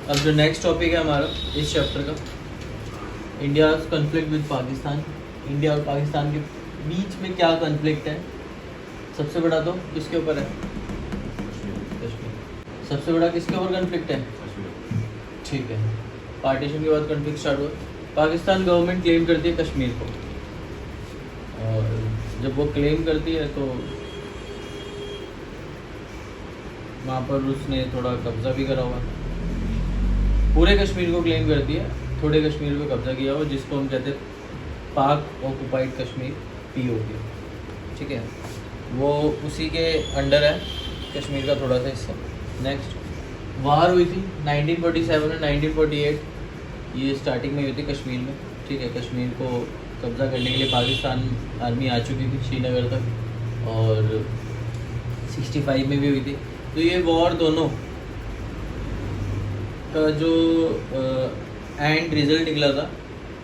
अब जो next topic है हमारा इस चैप्टर का, India conflict with Pakistan. India और पाकिस्तान के बीच में क्या कॉन्फ्लिक्ट है? सबसे बड़ा तो किसके ऊपर है? कश्मीर। सबसे बड़ा किसके ऊपर कॉन्फ्लिक्ट है? ठीक है। पार्टीशन के बाद कॉन्फ्लिक्ट स्टार्ट हुआ। पाकिस्तान गवर्नमेंट क्लेम करती है कश्मीर को, और जब वो क्लेम करती है तो वहाँ पर उसने थोड़ा कब्जा भी करा हुआ। पूरे कश्मीर को क्लेम करती है, थोड़े कश्मीर पे कब्जा किया हुआ, जिसको हम कहते हैं पाक ऑक्युपाइड कश्मीर, POK। ठीक है, वो उसी के अंडर है कश्मीर का थोड़ा सा हिस्सा। नेक्स्ट वार हुई थी 1947 और 1948, ये स्टार्टिंग में हुई थी कश्मीर में। ठीक है, कश्मीर को कब्जा करने के लिए पाकिस्तान आर्मी आ चुकी थी श्रीनगर तक, और 65 में भी हुई थी। तो ये वॉर दोनों का जो एंड रिजल्ट निकला था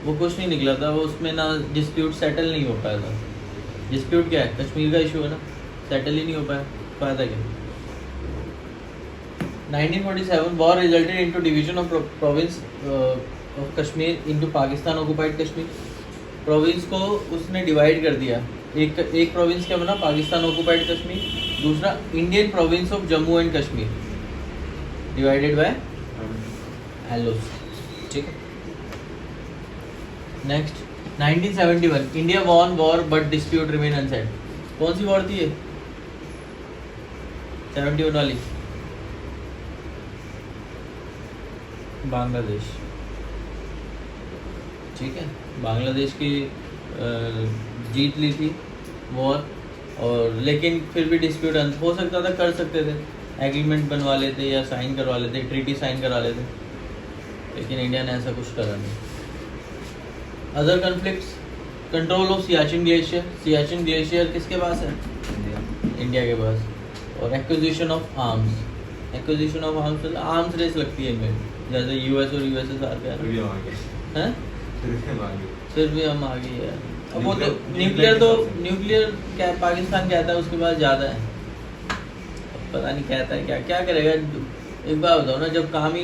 वो कुछ नहीं निकला था, वो उसमें ना डिस्प्यूट सेटल नहीं हो पाया था। डिस्प्यूट क्या है? कश्मीर का इशू है ना, सेटल ही नहीं हो पाया, फायदा क्या? 1947 war resulted into division of province of Kashmir into Pakistan occupied Kashmir. Province को उसने डिवाइड कर दिया। एक प्रोविंस क्या बना? पाकिस्तान ऑक्युपाइड कश्मीर। दूसरा Indian province of Jammu and Kashmir, divided by LoC. ठीक है। Next 1971 India won war but dispute remain unset. कौन सी वॉर थी ये? 71 वाली, बांग्लादेश। ठीक है, बांग्लादेश की जीत ली थी वॉर, और लेकिन फिर भी डिस्प्यूट हो सकता था, कर सकते थे, एग्रीमेंट बनवा लेते या साइन करवा लेते, ट्रीटी साइन करवा लेते, लेकिन इंडिया ने ऐसा कुछ करा नहीं। Other conflicts, control of Siachen glacier. Siachen glacier किसके पास है? इंडिया के पास। और acquisition of arms. Acquisition of arms, arms race लगती है इनमें, जैसे यूएस और यूएसएसआर का है। फिर भी हम आगे है। अब वो तो न्यूक्लियर क्या पाकिस्तान कहता है उसके पास ज़्यादा है, पता नहीं कहता है क्या क्या करेगा। एक बार बताओ ना, जब काम ही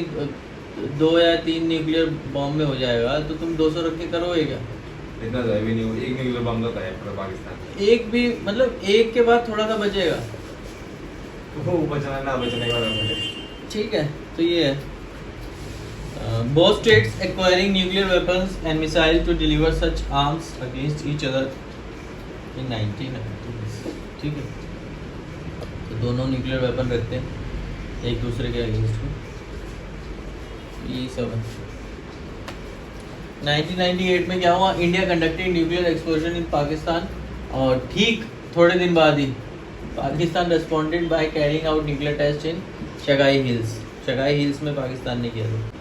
2 या 3 न्यूक्लियर बॉम्ब में हो जाएगा तो तुम 200 रख के करोगे क्या? इतना ज़्यादा भी नहीं हो, एक न्यूक्लियर बम तो है पूरा पाकिस्तान। एक भी मतलब एक के बाद थोड़ा सा बचेगा, वो बचना ना बचने का है। ठीक है, तो ये है both states acquiring nuclear weapons and missiles to deliver such arms against each other in 1990s। ठीक है, तो दोनों न्यूक्लियर वेपन रखते हैं एक दूसरे के अगेंस्ट में, ये सब है। 1998 में क्या हुआ? India conducted nuclear explosion in Pakistan, और ठीक थोड़े दिन बाद ही Pakistan responded by carrying out nuclear test in Chagai hills. Chagai hills में पाकिस्तान ने किया था।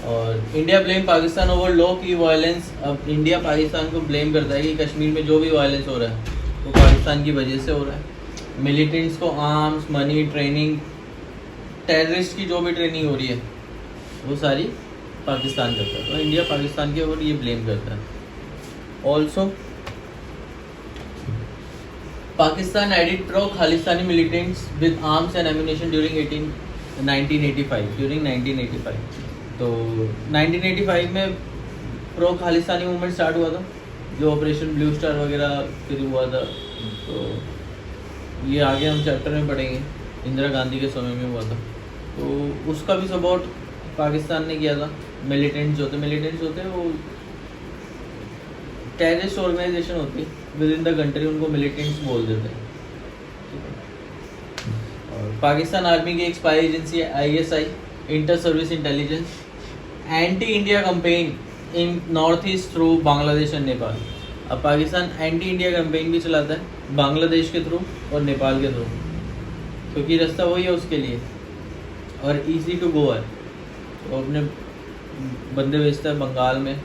और India blame Pakistan over LoC violence. अब इंडिया पाकिस्तान को ब्लेम करता है कि कश्मीर में जो भी वायलेंस हो रहा है वो पाकिस्तान की वजह से हो रहा है। मिलिटेंट्स को आर्म्स, मनी, ट्रेनिंग, टेररिस्ट की जो भी ट्रेनिंग हो रही है वो सारी पाकिस्तान करता है, तो इंडिया पाकिस्तान के ऊपर ये ब्लेम करता है। Also Pakistan added pro Khalistani militants with arms and ammunition during 1985। तो 1985 में प्रो खालिस्तानी मूवमेंट स्टार्ट हुआ था, जो ऑपरेशन ब्लू स्टार वगैरह शुरू हुआ था। तो ये आगे हम चैप्टर में पढ़ेंगे, इंदिरा गांधी के समय में हुआ था। तो उसका भी सपोर्ट पाकिस्तान ने किया था। मिलिटेंट्स होते हैं वो टेररिस्ट ऑर्गेनाइजेशन होती है विद इन द कंट्री, उनको मिलिटेंट्स बोल देते हैं। और पाकिस्तान आर्मी की एक स्पाई एजेंसी है ISI, inter service intelligence, anti India campaign in north east through Bangladesh and Nepal. अब पाकिस्तान एंटी इंडिया कैंपेन भी चलाता है बांग्लादेश के थ्रू और नेपाल के थ्रू, क्योंकि रास्ता वही है उसके लिए और इजी टू गो है। तो अपने बंदे भेजता है बंगाल में,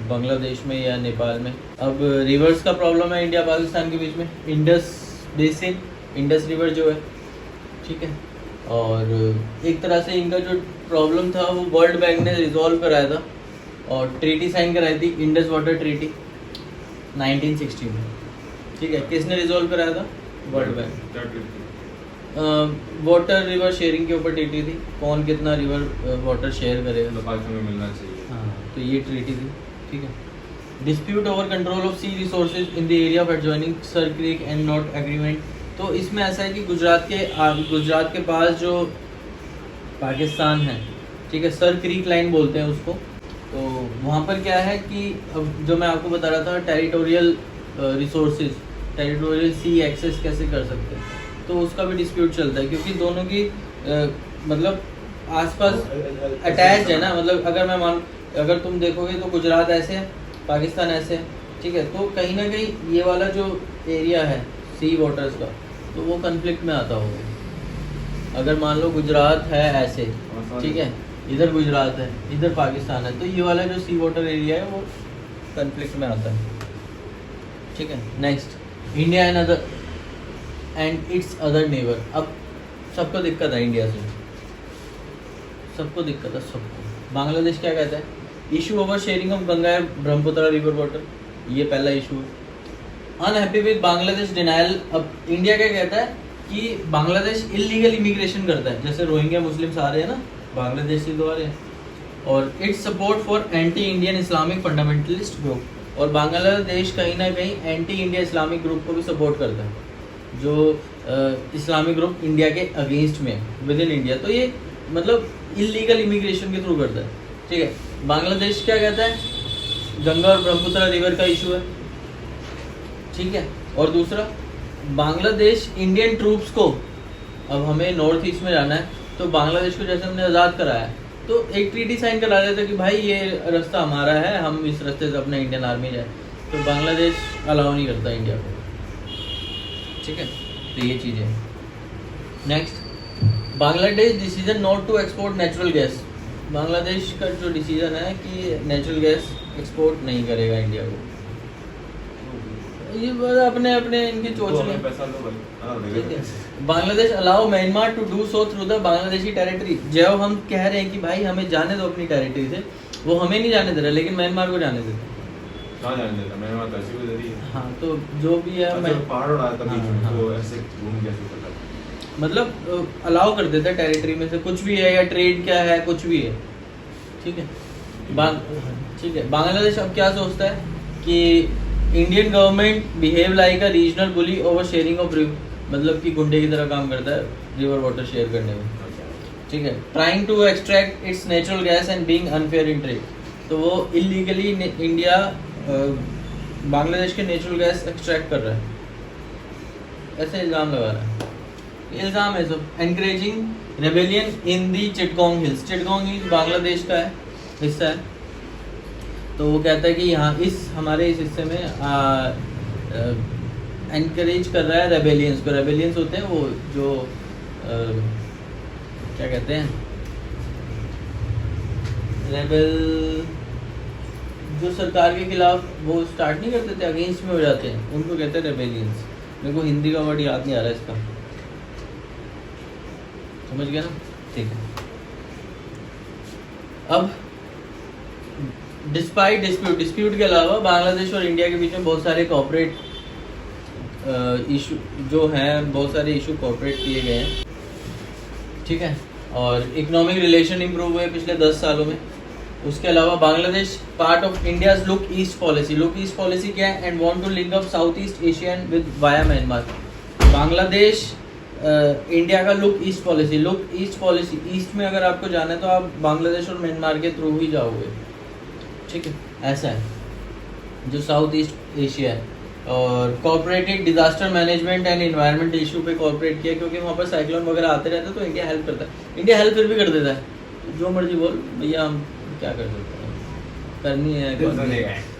बांग्लादेश में या नेपाल में। अब रिवर्स का प्रॉब्लम है इंडिया पाकिस्तान के बीच में, इंडस बेसिन, इंडस रिवर जो है, ठीक है। और एक तरह से इनका जो प्रॉब्लम था वो वर्ल्ड बैंक ने रिजॉल्व कराया था और ट्रीटी साइन कराई थी, इंडस वाटर ट्रीटी 1960 में, ठीक है। किसने रिजॉल्व कराया था? World bank. Water river sharing के ऊपर ट्रीटी थी, कौन कितना रिवर वाटर शेयर करेगा। मतलब पाकिस्तान में मिलना चाहिए। हाँ, तो ये ट्रीटी थी, ठीक है। Dispute over control of sea resources in the area of adjoining Sir Creek and not agreement. तो इसमें ऐसा है कि गुजरात के पास जो पाकिस्तान है, ठीक है, सर क्रीक लाइन बोलते हैं उसको। तो वहाँ पर क्या है कि अब जो मैं आपको बता रहा था territorial resources, territorial sea access कैसे कर सकते हैं, तो उसका भी डिस्प्यूट चलता है, क्योंकि दोनों की मतलब आसपास अटैच है ना। मतलब अगर तुम देखोगे तो गुजरात ऐसे है, पाकिस्तान ऐसे है, ठीक है। तो कहीं ना कहीं ये वाला जो एरिया है सी वाटर्स का, तो वो कन्फ्लिक्ट में आता होगा। अगर मान लो गुजरात है ऐसे, ठीक है, इधर गुजरात है, इधर पाकिस्तान है, तो ये वाला जो सी वाटर एरिया है वो कन्फ्लिक्ट में आता है, ठीक है। Next, India and it's other neighbour. अब सबको दिक्कत है इंडिया से, सबको दिक्कत है सबको। बांग्लादेश क्या कहता है, issue over sharing of Ganga Brahmaputra river water, ये पहला इशू है। Unhappy with Bangladesh denial. अब इंडिया क्या कहता है कि बांग्लादेश इलीगल इमिग्रेशन करता है, जैसे रोहिंग्या मुस्लिम्स आ रहे हैं ना, बांग्लादेश से तो आ रहे हैं। और it's support for anti Indian Islamic fundamentalist group, और बांग्लादेश कहीं ना कहीं एंटी इंडिया इस्लामिक ग्रुप को भी सपोर्ट करता है, जो इस्लामिक ग्रुप इंडिया के अगेंस्ट में विद इन इंडिया। तो ये मतलब इलीगल इमिग्रेशन के थ्रू करता है, ठीक है। बांग्लादेश क्या कहता है, गंगा और ब्रह्मपुत्र रिवर का इशू है, ठीक है। और दूसरा, बांग्लादेश इंडियन ट्रूप्स को, अब हमें नॉर्थ ईस्ट में जाना है, तो बांग्लादेश को जैसे हमने आज़ाद कराया, तो एक ट्रीटी साइन करा देता कि भाई ये रास्ता हमारा है, हम इस रास्ते से अपना इंडियन आर्मी जाए, तो बांग्लादेश अलाउ नहीं करता इंडिया को, ठीक है। तो ये चीज़ है। Next, Bangladesh decision not to export natural gas. Bangladesh का जो डिसीजन है कि नेचुरल गैस एक्सपोर्ट नहीं करेगा इंडिया को। ये अपने इनकी चोचले। Bangladesh allow Myanmar to do so through the Bangladeshi territory. जब हम कह रहे हैं कि भाई हमें जाने दो अपनी टेरिटरी से, वो हमें नहीं जाने दे रहा, लेकिन म्यांमार को जाने देते। हाँ, तो जो भी है मतलब अलाउ कर देता है टेरिटरी में से कुछ भी है, या ट्रेड क्या है, कुछ भी है, ठीक है। ठीक है। बांग्लादेश अब क्या सोचता है कि Indian government behave like a regional bully over sharing of river, मतलब कि गुंडे की तरह काम करता है रिवर वाटर शेयर करने में, ठीक है। Trying to extract its natural gas and being unfair in trade. तो वो इलीगली इंडिया बांग्लादेश के नेचुरल गैस एक्सट्रैक्ट कर रहा है, ऐसे इल्ज़ाम लगा रहा है। इल्ज़ाम है सब। एनकरेजिंग रेबेलियन इन दी चिटगोंग हिल्स। चिटगोंग हिल्स बांग्लादेश का है हिस्सा है, तो वो कहता है कि यहाँ हमारे इस हिस्से में एनकरेज कर रहा है रेबेलियंस को। रेबेलियंस होते हैं वो जो क्या कहते हैं, रेबेल, जो सरकार के खिलाफ वो स्टार्ट नहीं करते थे, अगेंस्ट में हो जाते हैं, उनको कहते हैं रेबेलियंस। मेरे को हिंदी का वर्ड याद नहीं आ रहा इसका, समझ गया ना, ठीक है। अब डिस्पाइट डिस्प्यूट के अलावा बांग्लादेश और इंडिया के बीच में बहुत सारे कॉर्पोरेट इशू जो हैं, बहुत सारे इशू कॉर्पोरेट किए गए हैं, ठीक है। और इकोनॉमिक रिलेशन इंप्रूव हुए पिछले 10 सालों में। उसके अलावा Bangladesh part of India's look east policy. Look east policy क्या है, and want to link up south east Asian with via Myanmar. Bangladesh India का look east policy. Look east policy, east में अगर आपको जाना है तो आप बांग्लादेश और म्यांमार के थ्रू ही जाओगे, ठीक है, ऐसा है जो साउथ ईस्ट एशिया है। और corporated disaster management and environment issue पे कॉर्पोरेट किया, क्योंकि वहाँ पर साइक्लोन वगैरह आते रहते हैं, तो इंडिया हेल्प करता है। इंडिया हेल्प फिर भी कर देता है, जो मर्जी बोल भैया, हम क्या कर सकते हैं, करनी है,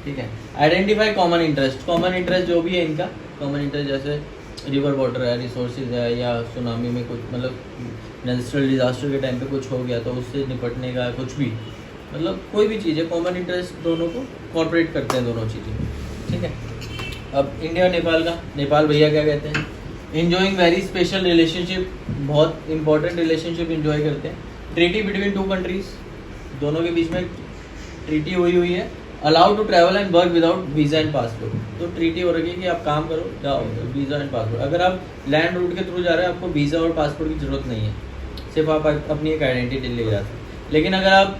ठीक है। Identify common interest. Common interest जो भी है इनका, कॉमन इंटरेस्ट जैसे रिवर वाटर है, रिसोर्सेज है, या सुनामी में कुछ मतलब नेचुरल डिजास्टर के टाइम पे कुछ हो गया तो उससे निपटने का कुछ भी, मतलब कोई भी चीज़ है, कॉमन इंटरेस्ट दोनों को कॉर्पोरेट करते हैं, दोनों चीज़ें, ठीक है। अब इंडिया और नेपाल का, नेपाल भैया क्या कहते हैं, इन्जॉइंग वेरी स्पेशल रिलेशनशिप, बहुत इंपॉर्टेंट रिलेशनशिप इन्जॉय करते हैं। ट्रीटी बिटवीन टू कंट्रीज, दोनों के बीच में ट्रीटी हुई है allowed to travel and work without visa and passport. तो ट्रीटी हो रही है कि आप काम करो, जाओ, वीज़ा एंड पासपोर्ट। अगर आप लैंड रूट के थ्रू जा रहे हैं, आपको वीज़ा और पासपोर्ट की ज़रूरत नहीं है, सिर्फ आप अपनी एक आइडेंटिटी ले जाते हैं। लेकिन अगर आप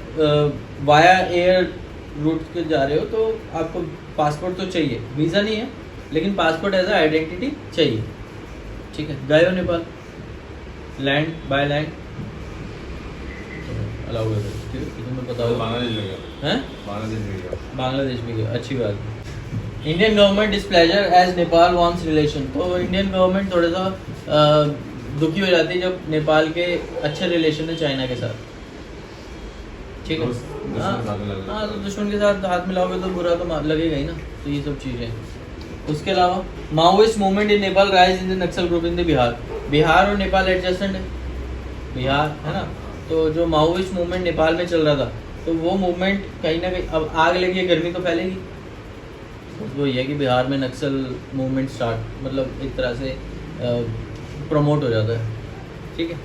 वाया एयर रूट के जा रहे हो तो आपको पासपोर्ट तो चाहिए, वीज़ा नहीं है लेकिन पासपोर्ट एज अ आइडेंटिटी चाहिए। ठीक है, गए हो Nepal land by land allow है, ठीक है, तुम्हें पता होगा। बांग्लादेश में गया, हैं बांग्लादेश में गया। बांग्लादेश में गया, अच्छी बात है। Indian government displeasure as Nepal wants relation. तो इंडियन गवर्नमेंट थोड़ा सा दुखी हो जाती है जब नेपाल के अच्छे रिलेशन है चाइना के साथ। ठीक है, दुश्मन के साथ में लग हाँ, तो दुश्मन के साथ हाथ मिलाओगे तो बुरा तो लगेगा ही ना। तो ये सब चीज़ें। उसके अलावा Maoist movement in Nepal rise in the Naxal group in the Bihar. Bihar और नेपाल एडजस्टेंट है, बिहार है ना। तो जो माओइस्ट मूवमेंट नेपाल में चल रहा था, तो वो मूवमेंट कहीं ना कहीं अब आग लगी है, गर्मी तो फैलेगी। वो ये है कि बिहार में नक्सल मूवमेंट स्टार्ट, मतलब एक तरह से प्रमोट हो जाता है। ठीक है,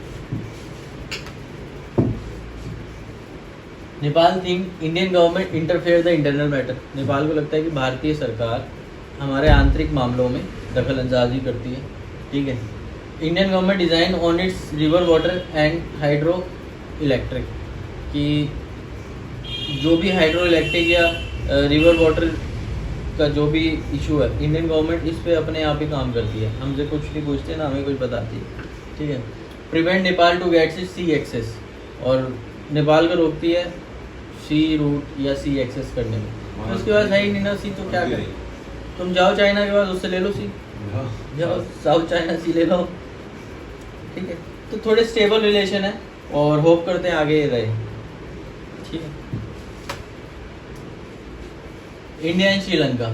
Nepal think Indian government interfere the internal matter. Nepal को लगता है कि भारतीय सरकार हमारे आंतरिक मामलों में दखल अंदाजी करती है। ठीक है, Indian government design on it's river water and hydro electric, कि जो भी हाइड्रो इलेक्ट्रिक या रिवर वाटर का जो भी इशू है, इंडियन गवर्नमेंट इस पे अपने आप ही काम करती है, हमसे कुछ नहीं पूछते ना हमें कुछ बताती है। ठीक है, prevent Nepal to get sea access, और नेपाल को रोकती है सी रूट या सी एक्सेस करने में। तो उसके बाद है ही नहीं ना सी, तो क्या करें। तुम जाओ चाइना के बाद उससे ले लो सी, जाओ साउथ चाइना सी ले लो। ठीक है, तो थोड़े स्टेबल रिलेशन है और होप करते हैं आगे रहे। ठीक है, इंडिया एंड श्रीलंका।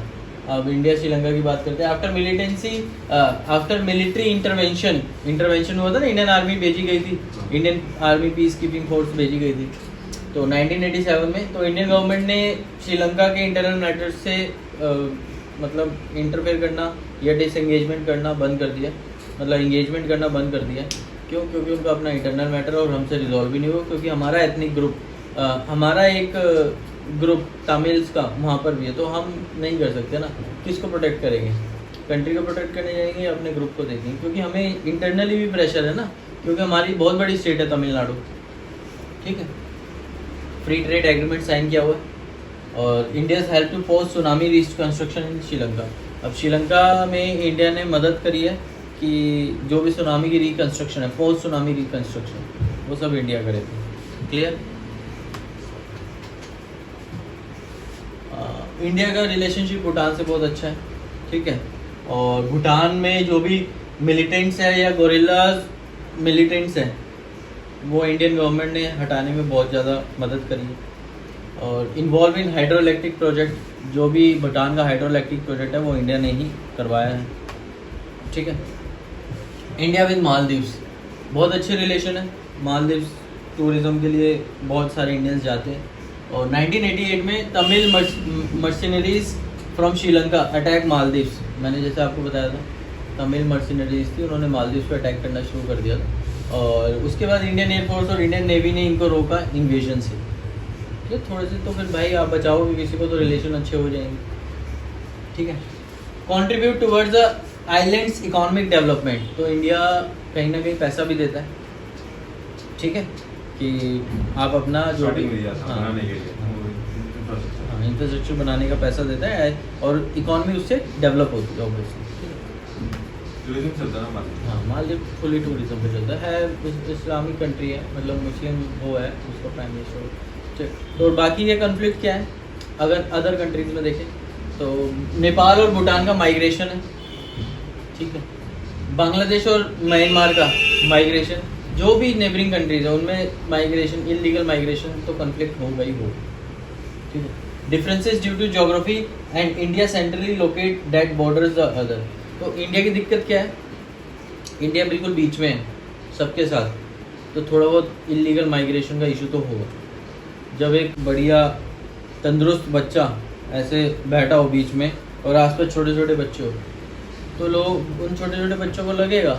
अब इंडिया श्रीलंका की बात करते हैं। आफ्टर मिलिट्री इंटरवेंशन हुआ था ना, इंडियन आर्मी भेजी गई थी, Indian army peace keeping force भेजी गई थी तो 1987 में। तो इंडियन गवर्नमेंट ने श्रीलंका के इंटरनल मैटर्स से मतलब इंटरफेयर करना या डिसएंगेजमेंट करना बंद कर दिया, मतलब इंगेजमेंट करना बंद कर दिया। क्यों? क्योंकि उनका अपना इंटरनल मैटर और हमसे रिजॉल्व भी नहीं हुआ, क्योंकि हमारा एथनिक ग्रुप, हमारा एक ग्रुप तमिल्स का वहाँ पर भी है, तो हम नहीं कर सकते ना। किसको प्रोटेक्ट करेंगे? कंट्री को प्रोटेक्ट करने जाएंगे या अपने ग्रुप को देखेंगे? क्योंकि हमें इंटरनली भी प्रेशर है ना, क्योंकि हमारी बहुत बड़ी स्टेट है तमिलनाडु। ठीक है, फ्री ट्रेड एग्रीमेंट साइन किया हुआ है, और India help to post tsunami reconstruction in Sri Lanka. अब श्रीलंका में इंडिया ने मदद करी है कि जो भी सुनामी की रिकंस्ट्रक्शन है, पोस्ट सुनामी रिकंस्ट्रक्शन, वो सब इंडिया करे थे। क्लियर? इंडिया का रिलेशनशिप भूटान से बहुत अच्छा है। ठीक है, और भूटान में जो भी मिलिटेंट्स है या गोरिल्लाज मिलिटेंट्स हैं, वो इंडियन गवर्नमेंट ने हटाने में बहुत ज़्यादा मदद करी है। और involve in hydro electric project, जो भी भूटान का हाइड्रो इलेक्ट्रिक प्रोजेक्ट है वो इंडिया ने ही करवाया है। ठीक है, इंडिया विद मालदीव्स, बहुत अच्छे रिलेशन है। मालदीव्स टूरिज़्म के लिए बहुत सारे इंडियंस जाते हैं। और 1988 में Tamil Mercenaries from Sri Lanka attack Maldives. मैंने जैसे आपको बताया था, तमिल मर्सिनरीज थी, उन्होंने मालदीव्स पे अटैक करना शुरू कर दिया था। और उसके बाद इंडियन एयरफोर्स और इंडियन नेवी ने इनको रोका इन्वेजन से। तो थोड़े से तो फिर भाई आप बचाओगे किसी को तो रिलेशन अच्छे हो जाएंगे। ठीक है, contribute towards the islands economic development. तो इंडिया कहीं ना कहीं पैसा भी देता है। ठीक है, कि आप अपना जो भी इंफ्रास्ट्रक्चर बनाने का पैसा देता है और इकोनॉमी उससे डेवलप होती है ऑब्वियसली। टूरिज्म चलता है ना हाँ, मालदीव फुली टूरिज्म पे चलता है। इस्लामिक कंट्री है, मतलब मुस्लिम वो है, उसका प्राइम मिनिस्टर। तो बाकी ये कन्फ्लिक्ट क्या है, अगर अदर कंट्रीज में देखें तो नेपाल और भूटान का माइग्रेशन है। ठीक है, बांग्लादेश और म्यांमार का माइग्रेशन, जो भी नेबरिंग कंट्रीज है उनमें माइग्रेशन, इलीगल माइग्रेशन तो कन्फ्लिक्ट होगा ही होगा। ठीक है, differences due to geography and India centrally locate that borders the other. तो इंडिया की दिक्कत क्या है, इंडिया बिल्कुल बीच में है सबके साथ, तो थोड़ा बहुत इलीगल माइग्रेशन का इशू तो होगा। जब एक बढ़िया तंदुरुस्त बच्चा ऐसे बैठा हो बीच में और आसपास छोटे छोटे बच्चे हो, तो लोग, उन छोटे छोटे बच्चों को लगेगा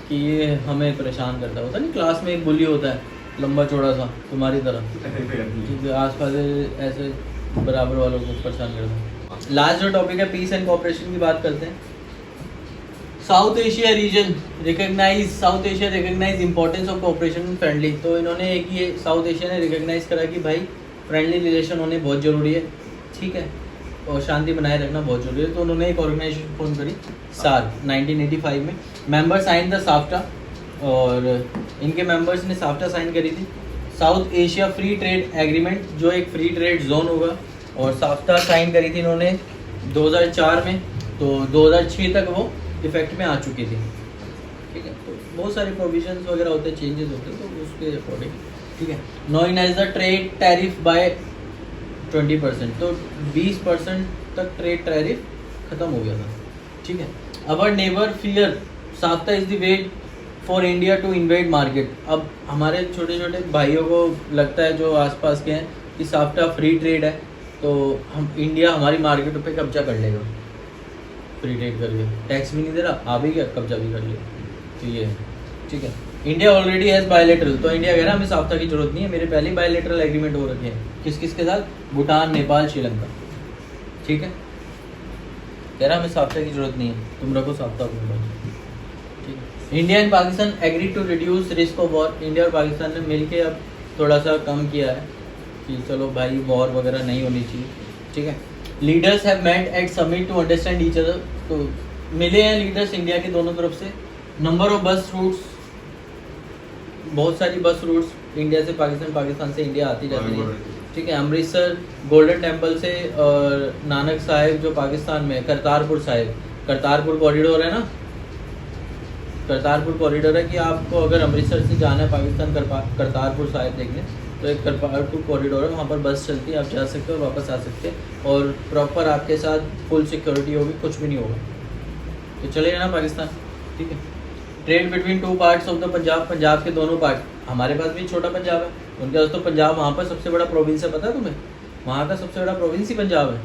कि ये हमें परेशान करता होता नहीं। क्लास में एक बुली होता है, लंबा चौड़ा सा तुम्हारी तरह, क्योंकि आसपास ऐसे बराबर वालों को परेशान करता है। लास्ट जो टॉपिक है पीस एंड कोऑपरेशन की बात करते हैं। South Asia region recognise importance of cooperation friendly. तो इन्होंने एक ये साउथ एशिया ने रिकग्नाइज करा कि भाई फ्रेंडली रिलेशन होने बहुत ज़रूरी है, ठीक है, और शांति बनाए रखना बहुत जरूरी है। तो उन्होंने एक ऑर्गेनाइजेशन फॉर्म करी सार्क 1985 में। मेंबर साइन द साफ्टा, और इनके मेंबर्स ने साफ्टा साइन करी थी, south Asia free trade agreement, जो एक फ्री ट्रेड जोन होगा। और साफ्टा साइन करी थी इन्होंने 2004 में, तो 2006 तक वो इफेक्ट में आ चुकी थी, ठीक है। तो बहुत सारे प्रोविजंस वगैरह होते हैं, चेंजेस होते हैं, तो उसके अकॉर्डिंग, ठीक है। Knowing as the trade tariff by 20%, तो 20% तक ट्रेड टैरिफ खत्म हो गया था, ठीक है। Our neighbour fear SAFTA is the way for India to invade market. अब हमारे छोटे छोटे भाइयों को लगता है जो आसपास के हैं कि साफ्टा फ्री ट्रेड है, तो हम इंडिया हमारी मार्केट पे कब्जा कर लेगा फ्री ट्रेड करके, टैक्स भी नहीं दे रहा, आ भी क्या कब्जा भी कर लिया, तो ये है, ठीक है। इंडिया ऑलरेडी हैज़ बायलैटरल, तो इंडिया कह रहा है हमें साफ्टा की जरूरत नहीं है, मेरे पहले ही बायलैटरल एग्रीमेंट हो रखे हैं, किस किस के साथ, भूटान, नेपाल, श्रीलंका, ठीक है। कह रहा हमें साफ्टा की जरूरत नहीं है, तुम रखो साफ्टा अपने पास, ठीक है। India and Pakistan agree to reduce risk of war. India और पाकिस्तान ने मिलके अब थोड़ा सा कम किया है कि चलो भाई वॉर वगैरह नहीं होनी चाहिए, ठीक है। Leaders have met at summit to understand each other, तो मिले हैं लीडर्स इंडिया के दोनों तरफ से। नंबर ऑफ बस रूट्स, बहुत सारी बस रूट्स इंडिया से पाकिस्तान, पाकिस्तान से इंडिया आती जाती है, ठीक है। अमृतसर गोल्डन टेम्पल से, और नानक साहिब जो पाकिस्तान में, करतारपुर साहिब, करतारपुर कॉरिडोर है ना, करतारपुर कॉरिडोर है कि आपको अगर अमृतसर से जाना है पाकिस्तान करतारपुर साहिब देखने, तो एक करतारपुर कॉरिडोर है, वहाँ पर बस चलती है, आप जा सकते हो और वापस आ सकते हैं, और प्रॉपर आपके साथ फुल सिक्योरिटी होगी, कुछ भी नहीं होगा, तो चले जाना पाकिस्तान, ठीक है। Trade between two parts of the Punjab, Punjab के दोनों पार्ट, हमारे पास भी छोटा पंजाब है, उनके पास तो पंजाब वहाँ पर सबसे बड़ा प्रोविंस है, पता है तुम्हें, वहाँ का सबसे बड़ा प्रोविंस ही पंजाब है,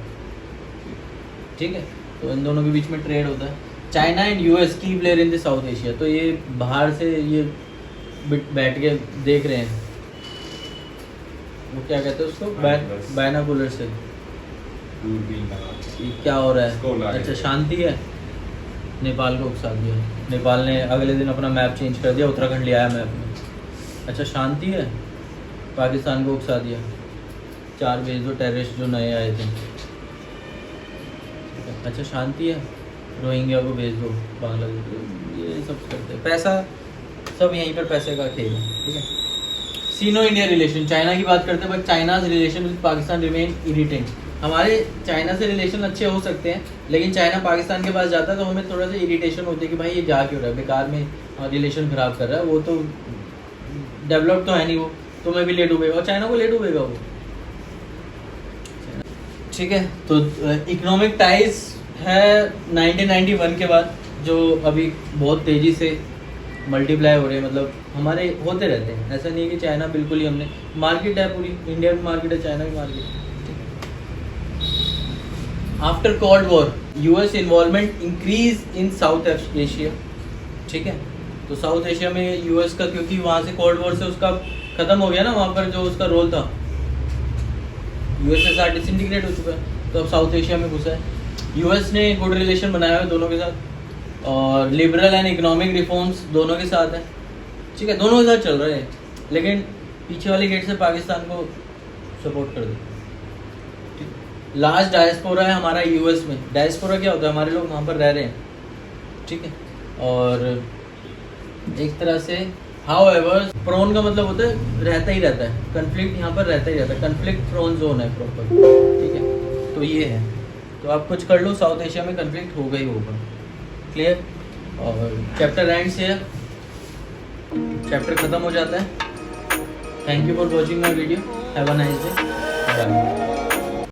ठीक है। तो इन दोनों के बीच में ट्रेड होता है। चाइना एंड यूएस की player in the south Asia, तो ये बाहर से ये बैठ के देख रहे हैं, वो क्या कहते हैं उसको, बायनाकुलर से क्या हो रहा है। अच्छा, शांति है, नेपाल को उकसा दिया, नेपाल ने अगले दिन अपना मैप चेंज कर दिया, उत्तराखंड ले आया मैप में। अच्छा, शांति है, पाकिस्तान को उकसा दिया, 4 भेज दो टेररिस्ट जो नए आए थे। अच्छा, शांति है, रोहिंग्या को भेज दो बांग्लादेश, ये सब करते हैं, पैसा सब यहीं पर पैसे का खेल है, ठीक है। सीनो इंडिया रिलेशन, चाइना की बात करते हैं, but China's relation with Pakistan remain irritant. हमारे चाइना से रिलेशन अच्छे हो सकते हैं, लेकिन चाइना पाकिस्तान के पास जाता है तो हमें थोड़ा सा इरिटेशन होती है कि भाई ये जा क्यों रहा है, बेकार में रिलेशन ख़राब कर रहा है, वो तो डेवलप तो है नहीं, वो तुम्हें भी ले डूबेगा और चाइना को ले डूबेगा वो, ठीक है। तो इकोनॉमिक टाइज है 1991 के बाद, जो अभी बहुत तेज़ी से मल्टीप्लाई हो रहे हैं, मतलब हमारे होते रहते हैं, ऐसा नहीं है कि चाइना बिल्कुल ही, हमने मार्केट है पूरी, इंडिया की मार्केट है, चाइना की मार्केट है। After cold war US involvement increase in south Asia, ठीक है। तो साउथ एशिया में यूएस का, क्योंकि वहाँ से कोल्ड वॉर से उसका ख़त्म हो गया ना, वहाँ पर जो उसका रोल था, यूएसएसआर डिसइंटीग्रेट हो चुका है, तो अब साउथ एशिया में घुसा है। यूएस ने गुड रिलेशन बनाया है दोनों के साथ, और लिबरल एंड इकोनॉमिक रिफॉर्म्स दोनों के साथ है, ठीक है, दोनों के साथ चल रहे हैं, लेकिन पीछे वाली गेट से पाकिस्तान को सपोर्ट कर दे। लास्ट डायस्पोरा है हमारा यूएस में। डायस्पोरा क्या होता है, हमारे लोग वहाँ पर रह रहे हैं, ठीक है, और एक तरह से हाउएवर प्रोन का मतलब होता है रहता ही रहता है, कन्फ्लिक्ट यहाँ पर रहता ही रहता है, कन्फ्लिक्ट प्रोन जोन है प्रॉपर, ठीक है। तो ये है, तो आप कुछ कर लो, साउथ एशिया में कन्फ्लिक्ट होगा ही होगा, क्लियर। और चैप्टर एंड से चैप्टर ख़त्म हो जाता है। Thank you for watching my video, have a nice day, bye.